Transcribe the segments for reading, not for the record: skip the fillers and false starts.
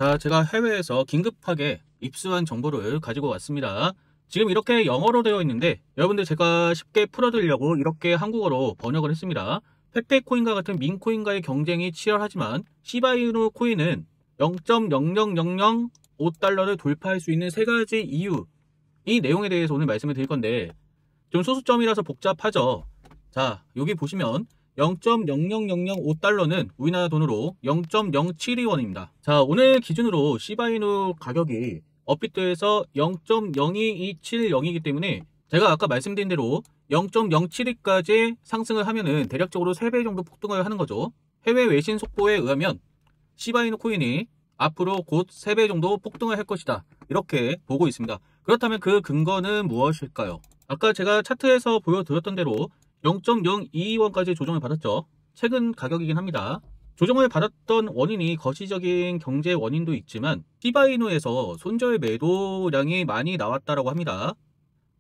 자, 제가 해외에서 긴급하게 입수한 정보를 가지고 왔습니다. 지금 이렇게 영어로 되어 있는데 여러분들 제가 쉽게 풀어드리려고 이렇게 한국어로 번역을 했습니다. 페페코인과 같은 민코인과의 경쟁이 치열하지만 시바이누 코인은 0.00005달러를 돌파할 수 있는 세 가지 이유, 이 내용에 대해서 오늘 말씀을 드릴 건데 좀 소수점이라서 복잡하죠. 자, 여기 보시면 0.00005달러는 우리나라 돈으로 0.072원입니다. 자, 오늘 기준으로 시바이누 가격이 업비트에서 0.02270이기 때문에 제가 아까 말씀드린 대로 0.072까지 상승을 하면은 대략적으로 3배 정도 폭등을 하는 거죠. 해외 외신 속보에 의하면 시바이누 코인이 앞으로 곧 3배 정도 폭등을 할 것이다, 이렇게 보고 있습니다. 그렇다면 그 근거는 무엇일까요? 아까 제가 차트에서 보여드렸던 대로 0.022원까지 조정을 받았죠. 최근 가격이긴 합니다. 조정을 받았던 원인이 거시적인 경제 원인도 있지만 시바이누에서 손절 매도량이 많이 나왔다고 합니다.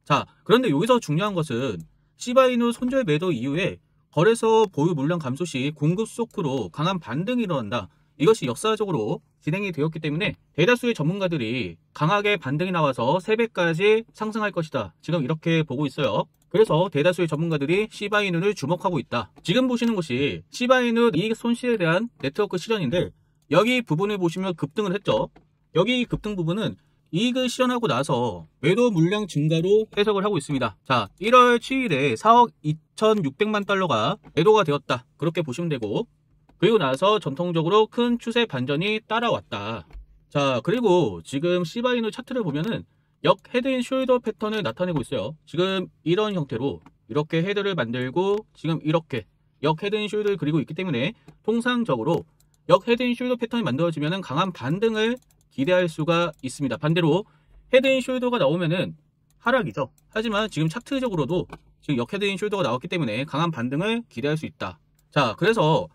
자, 그런데 여기서 중요한 것은 시바이누 손절 매도 이후에 거래소 보유 물량 감소 시 공급 쇼크로 강한 반등이 일어난다. 이것이 역사적으로 진행이 되었기 때문에 대다수의 전문가들이 강하게 반등이 나와서 3배까지 상승할 것이다, 지금 이렇게 보고 있어요. 그래서 대다수의 전문가들이 시바이누를 주목하고 있다. 지금 보시는 곳이 시바이누 이익 손실에 대한 네트워크 실현인데 여기 부분을 보시면 급등을 했죠. 여기 급등 부분은 이익을 실현하고 나서 매도 물량 증가로 해석을 하고 있습니다. 자, 1월 7일에 4억 2,600만 달러가 매도가 되었다, 그렇게 보시면 되고, 그리고 나서 전통적으로 큰 추세 반전이 따라왔다. 자, 그리고 지금 시바이누 차트를 보면은 역 헤드앤숄더 패턴을 나타내고 있어요. 지금 이런 형태로 이렇게 헤드를 만들고 지금 이렇게 역 헤드앤숄더를 그리고 있기 때문에 통상적으로 역 헤드앤숄더 패턴이 만들어지면 강한 반등을 기대할 수가 있습니다. 반대로 헤드앤숄더가 나오면은 하락이죠. 하지만 지금 차트적으로도 지금 역 헤드앤숄더가 나왔기 때문에 강한 반등을 기대할 수 있다. 자, 그래서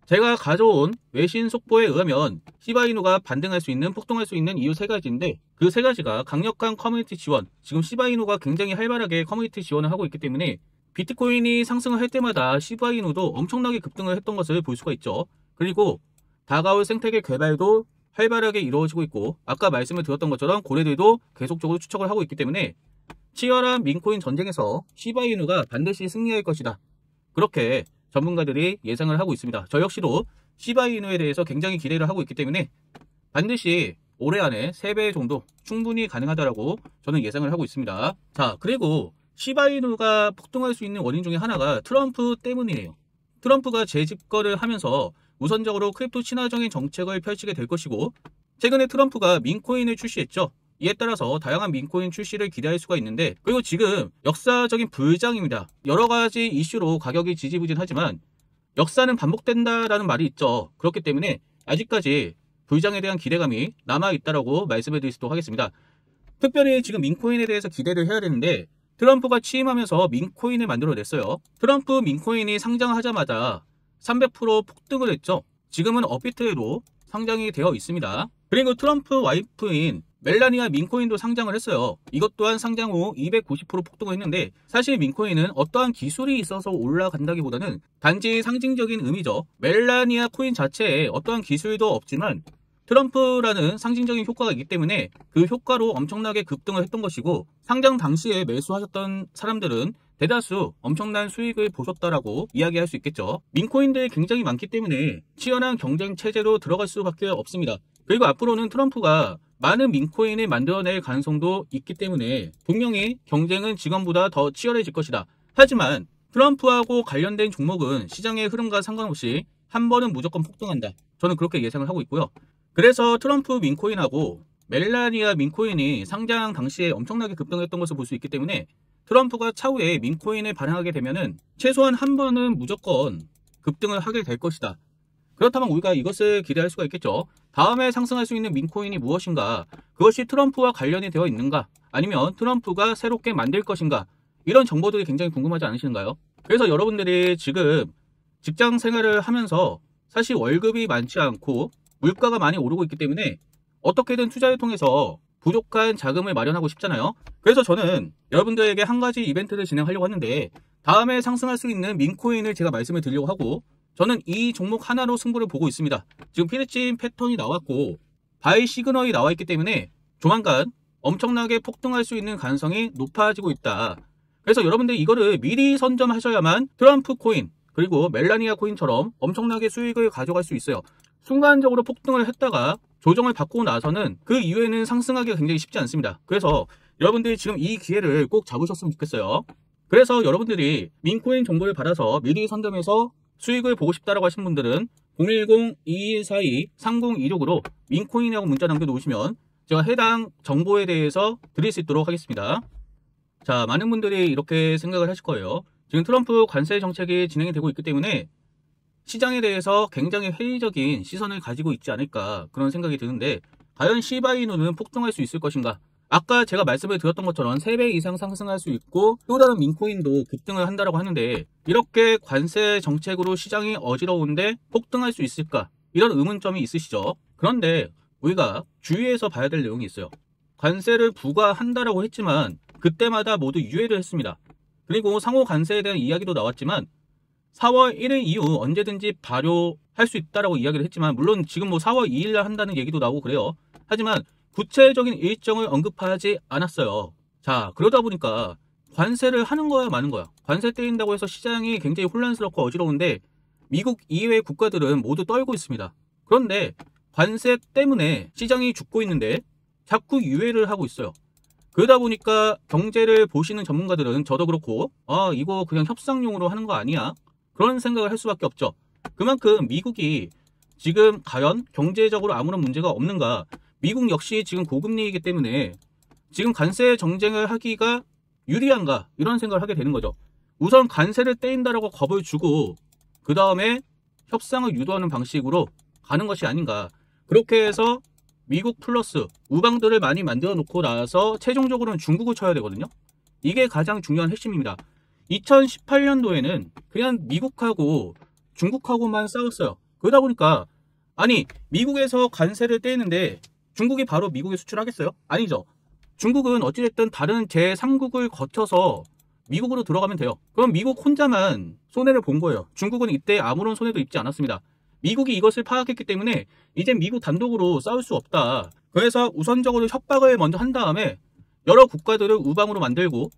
제가 가져온 외신 속보에 의하면 시바이누가 반등할 수 있는, 폭등할 수 있는 이유 3가지인데 그 3가지가 강력한 커뮤니티 지원, 지금 시바이누가 굉장히 활발하게 커뮤니티 지원을 하고 있기 때문에 비트코인이 상승을 할 때마다 시바이누도 엄청나게 급등을 했던 것을 볼 수가 있죠. 그리고 다가올 생태계 개발도 활발하게 이루어지고 있고 아까 말씀을 드렸던 것처럼 고래들도 계속적으로 추적을 하고 있기 때문에 치열한 민코인 전쟁에서 시바이누가 반드시 승리할 것이다, 그렇게 전문가들이 예상을 하고 있습니다. 저 역시도 시바이누에 대해서 굉장히 기대를 하고 있기 때문에 반드시 올해 안에 3배 정도 충분히 가능하다라고 저는 예상을 하고 있습니다. 자, 그리고 시바이누가 폭등할 수 있는 원인 중에 하나가 트럼프 때문이에요. 트럼프가 재집권을 하면서 우선적으로 크립토 친화적인 정책을 펼치게 될 것이고, 최근에 트럼프가 민코인을 출시했죠. 이에 따라서 다양한 민코인 출시를 기대할 수가 있는데, 그리고 지금 역사적인 불장입니다. 여러가지 이슈로 가격이 지지부진하지만 역사는 반복된다라는 말이 있죠. 그렇기 때문에 아직까지 불장에 대한 기대감이 남아있다라고 말씀을 드리도록 하겠습니다. 특별히 지금 민코인에 대해서 기대를 해야 되는데 트럼프가 취임하면서 민코인을 만들어냈어요. 트럼프 민코인이 상장하자마자 300% 폭등을 했죠. 지금은 업비트에도 상장이 되어 있습니다. 그리고 트럼프 와이프인 멜라니아 민코인도 상장을 했어요. 이것 또한 상장 후 290% 폭등을 했는데 사실 민코인은 어떠한 기술이 있어서 올라간다기보다는 단지 상징적인 의미죠. 멜라니아 코인 자체에 어떠한 기술도 없지만 트럼프라는 상징적인 효과가 있기 때문에 그 효과로 엄청나게 급등을 했던 것이고, 상장 당시에 매수하셨던 사람들은 대다수 엄청난 수익을 보셨다라고 이야기할 수 있겠죠. 민코인들이 굉장히 많기 때문에 치열한 경쟁 체제로 들어갈 수밖에 없습니다. 그리고 앞으로는 트럼프가 많은 민코인을 만들어낼 가능성도 있기 때문에 분명히 경쟁은 지금보다 더 치열해질 것이다. 하지만 트럼프하고 관련된 종목은 시장의 흐름과 상관없이 한 번은 무조건 폭등한다, 저는 그렇게 예상을 하고 있고요. 그래서 트럼프 민코인하고 멜라니아 민코인이 상장 당시에 엄청나게 급등했던 것을 볼 수 있기 때문에 트럼프가 차후에 민코인을 발행하게 되면은 최소한 한 번은 무조건 급등을 하게 될 것이다. 그렇다면 우리가 이것을 기대할 수가 있겠죠. 다음에 상승할 수 있는 민코인이 무엇인가, 그것이 트럼프와 관련이 되어 있는가, 아니면 트럼프가 새롭게 만들 것인가, 이런 정보들이 굉장히 궁금하지 않으신가요? 그래서 여러분들이 지금 직장 생활을 하면서 사실 월급이 많지 않고 물가가 많이 오르고 있기 때문에 어떻게든 투자를 통해서 부족한 자금을 마련하고 싶잖아요. 그래서 저는 여러분들에게 한 가지 이벤트를 진행하려고 하는데 다음에 상승할 수 있는 민코인을 제가 말씀을 드리려고 하고, 저는 이 종목 하나로 승부를 보고 있습니다. 지금 피니치 패턴이 나왔고 바이 시그널이 나와 있기 때문에 조만간 엄청나게 폭등할 수 있는 가능성이 높아지고 있다. 그래서 여러분들 이거를 미리 선점하셔야만 트럼프 코인 그리고 멜라니아 코인처럼 엄청나게 수익을 가져갈 수 있어요. 순간적으로 폭등을 했다가 조정을 받고 나서는 그 이후에는 상승하기가 굉장히 쉽지 않습니다. 그래서 여러분들이 지금 이 기회를 꼭 잡으셨으면 좋겠어요. 그래서 여러분들이 민코인 정보를 받아서 미리 선점해서 수익을 보고 싶다라고 하신 분들은 010-2142-3026으로 민코인이라고 문자 남겨놓으시면 제가 해당 정보에 대해서 드릴 수 있도록 하겠습니다. 자, 많은 분들이 이렇게 생각을 하실 거예요. 지금 트럼프 관세 정책이 진행이 되고 있기 때문에 시장에 대해서 굉장히 회의적인 시선을 가지고 있지 않을까 그런 생각이 드는데 과연 시바이누는 폭등할 수 있을 것인가? 아까 제가 말씀을 드렸던 것처럼 3배 이상 상승할 수 있고 또 다른 민코인도 급등을 한다고 하는데 이렇게 관세 정책으로 시장이 어지러운데 폭등할 수 있을까? 이런 의문점이 있으시죠? 그런데 우리가 주의해서 봐야 될 내용이 있어요. 관세를 부과한다라고 했지만 그때마다 모두 유예를 했습니다. 그리고 상호 관세에 대한 이야기도 나왔지만 4월 1일 이후 언제든지 발효할 수 있다라고 이야기를 했지만 물론 지금 뭐 4월 2일날 한다는 얘기도 나오고 그래요. 하지만 구체적인 일정을 언급하지 않았어요. 자, 그러다 보니까 관세를 하는 거야 마는 거야. 관세 떼인다고 해서 시장이 굉장히 혼란스럽고 어지러운데 미국 이외의 국가들은 모두 떨고 있습니다. 그런데 관세 때문에 시장이 죽고 있는데 자꾸 유예를 하고 있어요. 그러다 보니까 경제를 보시는 전문가들은 저도 그렇고 이거 그냥 협상용으로 하는 거 아니야? 그런 생각을 할 수밖에 없죠. 그만큼 미국이 지금 과연 경제적으로 아무런 문제가 없는가? 미국 역시 지금 고금리이기 때문에 지금 관세 정쟁을 하기가 유리한가? 이런 생각을 하게 되는 거죠. 우선 관세를 떼인다라고 겁을 주고 그 다음에 협상을 유도하는 방식으로 가는 것이 아닌가. 그렇게 해서 미국 플러스 우방들을 많이 만들어 놓고 나서 최종적으로는 중국을 쳐야 되거든요. 이게 가장 중요한 핵심입니다. 2018년도에는 그냥 미국하고 중국하고만 싸웠어요. 그러다 보니까 아니 미국에서 관세를 떼는데 중국이 바로 미국에 수출하겠어요? 아니죠. 중국은 어찌됐든 다른 제3국을 거쳐서 미국으로 들어가면 돼요. 그럼 미국 혼자만 손해를 본 거예요. 중국은 이때 아무런 손해도 입지 않았습니다. 미국이 이것을 파악했기 때문에 이제 미국 단독으로 싸울 수 없다. 그래서 우선적으로 협박을 먼저 한 다음에 여러 국가들을 우방으로 만들고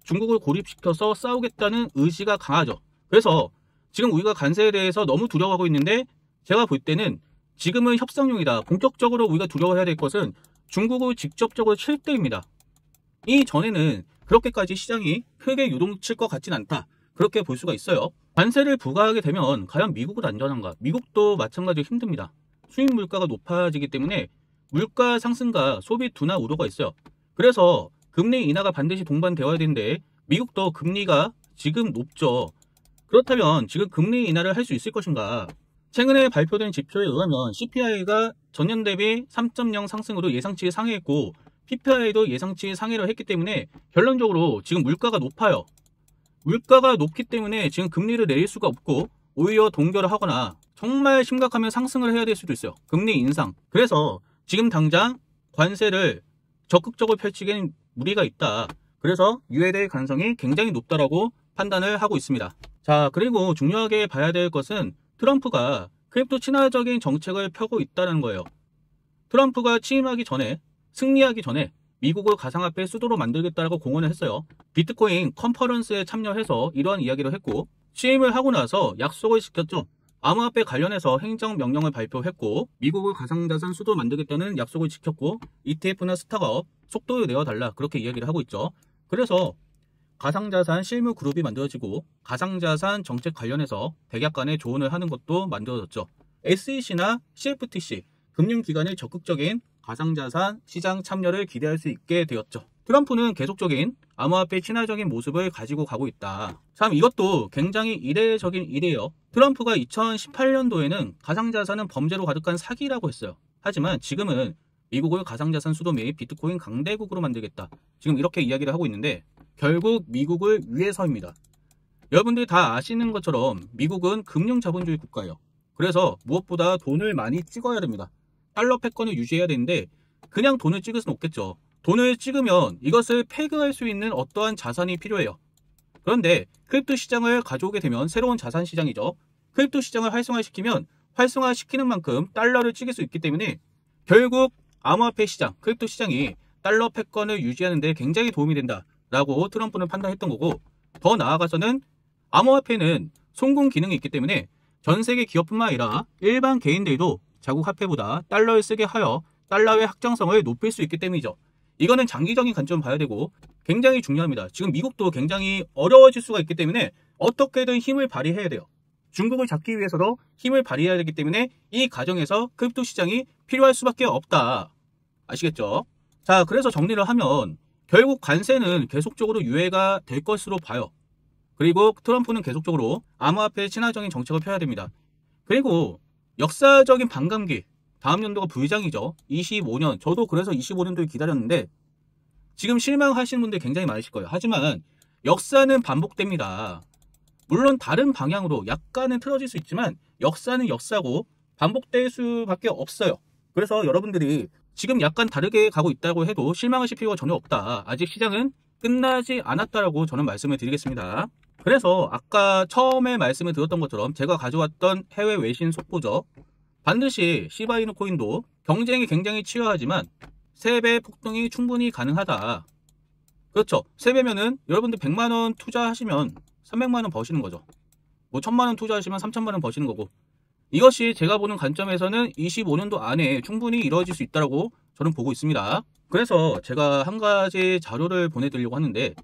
중국을 고립시켜서 싸우겠다는 의지가 강하죠. 그래서 지금 우리가 관세에 대해서 너무 두려워하고 있는데 제가 볼 때는 지금은 협상용이다. 본격적으로 우리가 두려워해야 될 것은 중국을 직접적으로 칠 때입니다. 이전에는 그렇게까지 시장이 크게 유동칠 것 같진 않다. 그렇게 볼 수가 있어요. 관세를 부과하게 되면 과연 미국은 안전한가? 미국도 마찬가지로 힘듭니다. 수입 물가가 높아지기 때문에 물가 상승과 소비 둔화 우려가 있어요. 그래서 금리 인하가 반드시 동반되어야 되는데 미국도 금리가 지금 높죠. 그렇다면 지금 금리 인하를 할 수 있을 것인가? 최근에 발표된 지표에 의하면 CPI가 전년 대비 3.0 상승으로 예상치 상회했고 PPI도 예상치 상회를 했기 때문에 결론적으로 지금 물가가 높아요. 물가가 높기 때문에 지금 금리를 내릴 수가 없고 오히려 동결을 하거나 정말 심각하면 상승을 해야 될 수도 있어요. 금리 인상. 그래서 지금 당장 관세를 적극적으로 펼치기엔 무리가 있다. 그래서 유예될 가능성이 굉장히 높다라고 판단을 하고 있습니다. 자, 그리고 중요하게 봐야 될 것은 트럼프가 크립토 친화적인 정책을 펴고 있다는 거예요. 트럼프가 취임하기 전에 승리하기 전에 미국을 가상화폐 수도로 만들겠다고 공언을 했어요. 비트코인 컨퍼런스에 참여해서 이러한 이야기를 했고 취임을 하고 나서 약속을 지켰죠. 암호화폐 관련해서 행정명령을 발표했고 미국을 가상자산 수도 만들겠다는 약속을 지켰고 ETF나 스타트업 속도를 내어달라 그렇게 이야기를 하고 있죠. 그래서 가상자산 실무 그룹이 만들어지고 가상자산 정책 관련해서 백약 간의 조언을 하는 것도 만들어졌죠. SEC나 CFTC 금융기관의 적극적인 가상자산 시장 참여를 기대할 수 있게 되었죠. 트럼프는 계속적인 암호화폐 친화적인 모습을 가지고 가고 있다. 참 이것도 굉장히 이례적인 일이에요. 트럼프가 2018년도에는 가상자산은 범죄로 가득한 사기라고 했어요. 하지만 지금은 미국을 가상자산 수도 및 비트코인 강대국으로 만들겠다. 지금 이렇게 이야기를 하고 있는데 결국 미국을 위해서입니다. 여러분들이 다 아시는 것처럼 미국은 금융자본주의 국가예요. 그래서 무엇보다 돈을 많이 찍어야 됩니다. 달러 패권을 유지해야 되는데 그냥 돈을 찍을 수는 없겠죠. 돈을 찍으면 이것을 패그할 수 있는 어떠한 자산이 필요해요. 그런데 크립토 시장을 가져오게 되면 새로운 자산 시장이죠. 크립토 시장을 활성화시키면 활성화시키는 만큼 달러를 찍을 수 있기 때문에 결국 암호화폐 시장, 크립토 시장이 달러 패권을 유지하는 데 굉장히 도움이 된다라고 트럼프는 판단했던 거고, 더 나아가서는 암호화폐는 송금 기능이 있기 때문에 전 세계 기업뿐만 아니라 일반 개인들도 자국 화폐보다 달러를 쓰게 하여 달러의 확장성을 높일 수 있기 때문이죠. 이거는 장기적인 관점을 봐야 되고 굉장히 중요합니다. 지금 미국도 굉장히 어려워질 수가 있기 때문에 어떻게든 힘을 발휘해야 돼요. 중국을 잡기 위해서도 힘을 발휘해야 되기 때문에 이 과정에서 크립토 시장이 필요할 수밖에 없다. 아시겠죠? 자, 그래서 정리를 하면 결국 관세는 계속적으로 유예가 될 것으로 봐요. 그리고 트럼프는 계속적으로 암호화폐 친화적인 정책을 펴야 됩니다. 그리고 역사적인 반감기, 다음 연도가 불장이죠. 25년, 저도 그래서 25년도를 기다렸는데 지금 실망하시는 분들 굉장히 많으실 거예요. 하지만 역사는 반복됩니다. 물론 다른 방향으로 약간은 틀어질 수 있지만 역사는 역사고 반복될 수밖에 없어요. 그래서 여러분들이 지금 약간 다르게 가고 있다고 해도 실망하실 필요가 전혀 없다. 아직 시장은 끝나지 않았다라고 저는 말씀을 드리겠습니다. 그래서 아까 처음에 말씀을 드렸던 것처럼 제가 가져왔던 해외 외신 속보죠. 반드시 시바이누 코인도 경쟁이 굉장히 치열하지만 3배 폭등이 충분히 가능하다. 그렇죠. 3배면은 여러분들 100만원 투자하시면 300만원 버시는 거죠. 뭐 1000만원 투자하시면 3000만원 버시는 거고, 이것이 제가 보는 관점에서는 25년도 안에 충분히 이루어질 수 있다고 저는 보고 있습니다. 그래서 제가 한 가지 자료를 보내드리려고 하는데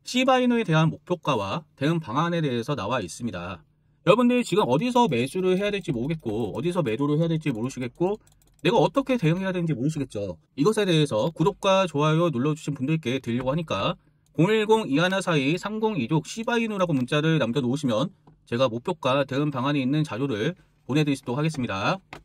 시바이누에 대한 목표가와 대응 방안에 대해서 나와 있습니다. 여러분들이 지금 어디서 매수를 해야 될지 모르겠고 어디서 매도를 해야 될지 모르시겠고 내가 어떻게 대응해야 되는지 모르시겠죠. 이것에 대해서 구독과 좋아요 눌러주신 분들께 드리려고 하니까 010-2142-3026 시바이누라고 문자를 남겨놓으시면 제가 목표가 대응 방안이 있는 자료를 보내드리도록 하겠습니다.